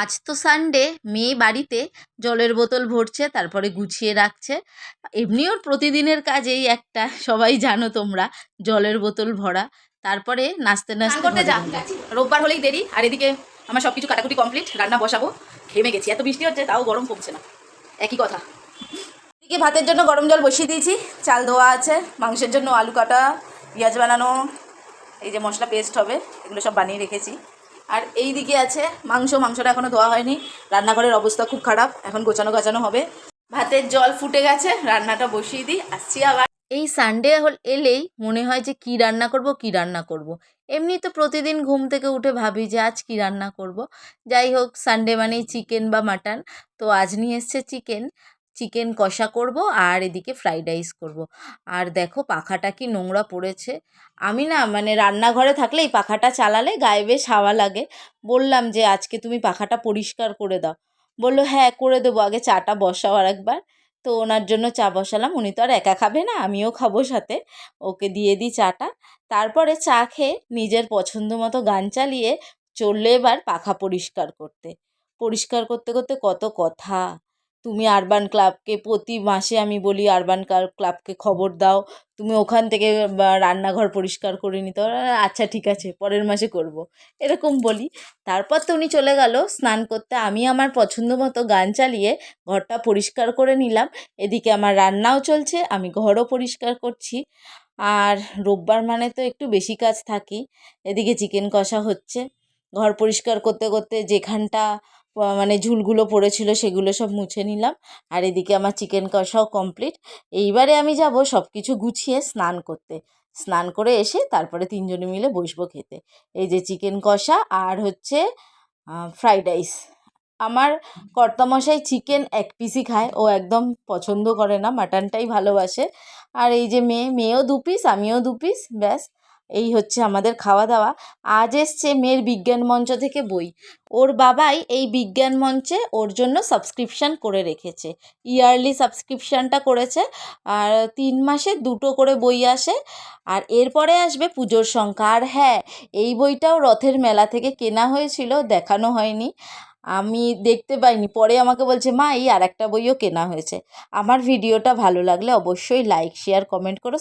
আজ তো সানডে, মেয়ে বাড়িতে জলের বোতল ভরছে, তারপরে গুছিয়ে রাখছে। এমনি ওর প্রতিদিনের কাজেই একটা, সবাই জানো তোমরা, জলের বোতল ভরা। তারপরে নাচতে নাচতে করতে ঘরে যা ঢুকে। রোববার হলেই দেরি। আর এদিকে আমার সব কিছু কাটাকুটি কমপ্লিট, রান্না বসাবো। ঘেমে গেছি, এত বৃষ্টি হচ্ছে তাও গরম কমছে না, একই কথা। এদিকে ভাতের জন্য গরম জল বসিয়ে দিয়েছি, চাল ধোয়া আছে, মাংসের জন্য আলু কাটা, পেঁয়াজ বানানো, এই যে মশলা পেস্ট হবে, এগুলো সব বানিয়ে রেখেছি। আর এই দিকে আছে মাংসটা এখনও ধোয়া হয়নি। রান্নাঘরের অবস্থা খুব খারাপ, এখন গোছানো হবে। ভাতের জল ফুটে গেছে, রান্নাটা বসিয়ে দিই, আসছি আবার। এই সানডে এলেই মনে হয় যে কি রান্না করব। এমনি তো প্রতিদিন ঘুম থেকে উঠে ভাবি যে আজ কি রান্না করব। যাই হোক, সানডে মানেই চিকেন বা মাটন। তো আজ নিয়ে এসছে চিকেন কষা করব, আর এদিকে ফ্রাইড রাইস করব। আর দেখো পাখাটা কি নোংরা পড়েছে। আমি না মানে রান্নাঘরে থাকলে এই পাখাটা চালালে গায়ে বেশ হাওয়া লাগে। বললাম যে আজকে তুমি পাখাটা পরিষ্কার করে দাও। বললো হ্যাঁ করে দেবো, আগে চাটা বসাও আর একবার। তো ওনার জন্য চা বসালাম। উনি তো আর একা খাবে না, আমিও খাবো সাথে। ওকে দিয়ে দিই চাটা। তারপরে চা খেয়ে নিজের পছন্দ মতো গান চালিয়ে চললে এবার পাখা পরিষ্কার করতে। পরিষ্কার করতে করতে কত কথা। তুমি আরবান ক্লাবকে প্রতি মাসে আমি বলি আরবান ক্লাবকে খবর দাও, তুমি ওখান থেকে রান্নাঘর পরিষ্কার করে নিতে। আচ্ছা ঠিক আছে, পরের মাসে করব, এরকম বলি। তারপর তো উনি চলে গেল স্নান করতে। আমি আমার পছন্দ মতো গান চালিয়ে ঘরটা পরিষ্কার করে নিলাম। এদিকে আমার রান্নাও চলছে, আমি ঘরও পরিষ্কার করছি। আর রোববার মানে তো একটু বেশি কাজ থাকি। এদিকে চিকেন কষা হচ্ছে, ঘর পরিষ্কার করতে করতে যেখানটা মানে ঝুলগুলো পড়েছিল সেগুলো সব মুছে নিলাম। আর এদিকে আমার চিকেন কষাও কমপ্লিট। এইবারে আমি যাব সব কিছু গুছিয়ে স্নান করতে। স্নান করে এসে তারপরে তিনজনে মিলে বসবো খেতে। এই যে চিকেন কষা আর হচ্ছে ফ্রাইড রাইস। আমার কর্তামশাই চিকেন এক পিসই খায়, ও একদম পছন্দ করে না, মাটনটাই ভালোবাসে। আর এই যে মেয়েও 2 পিস, আমিও 2 পিস, ব্যাস এই হচ্ছে আমাদের খাওয়া দাওয়া। আজ এসছে মেয়ের বিজ্ঞান মঞ্চ থেকে বই। ওর বাবাই এই বিজ্ঞান মঞ্চে ওর জন্য সাবস্ক্রিপশান করে রেখেছে, ইয়ারলি সাবস্ক্রিপশানটা করেছে। আর 3 মাসে 2টো করে বই আসে। আর এরপরে আসবে পুজোর সংখ্যা। আর হ্যাঁ, এই বইটাও রথের মেলা থেকে কেনা হয়েছিল, দেখানো হয়নি, আমি দেখতে পাইনি। পরে আমাকে বলছে মা এই আর একটা বইও কেনা হয়েছে। আমার ভিডিওটা ভালো লাগলে অবশ্যই লাইক শেয়ার কমেন্ট করো।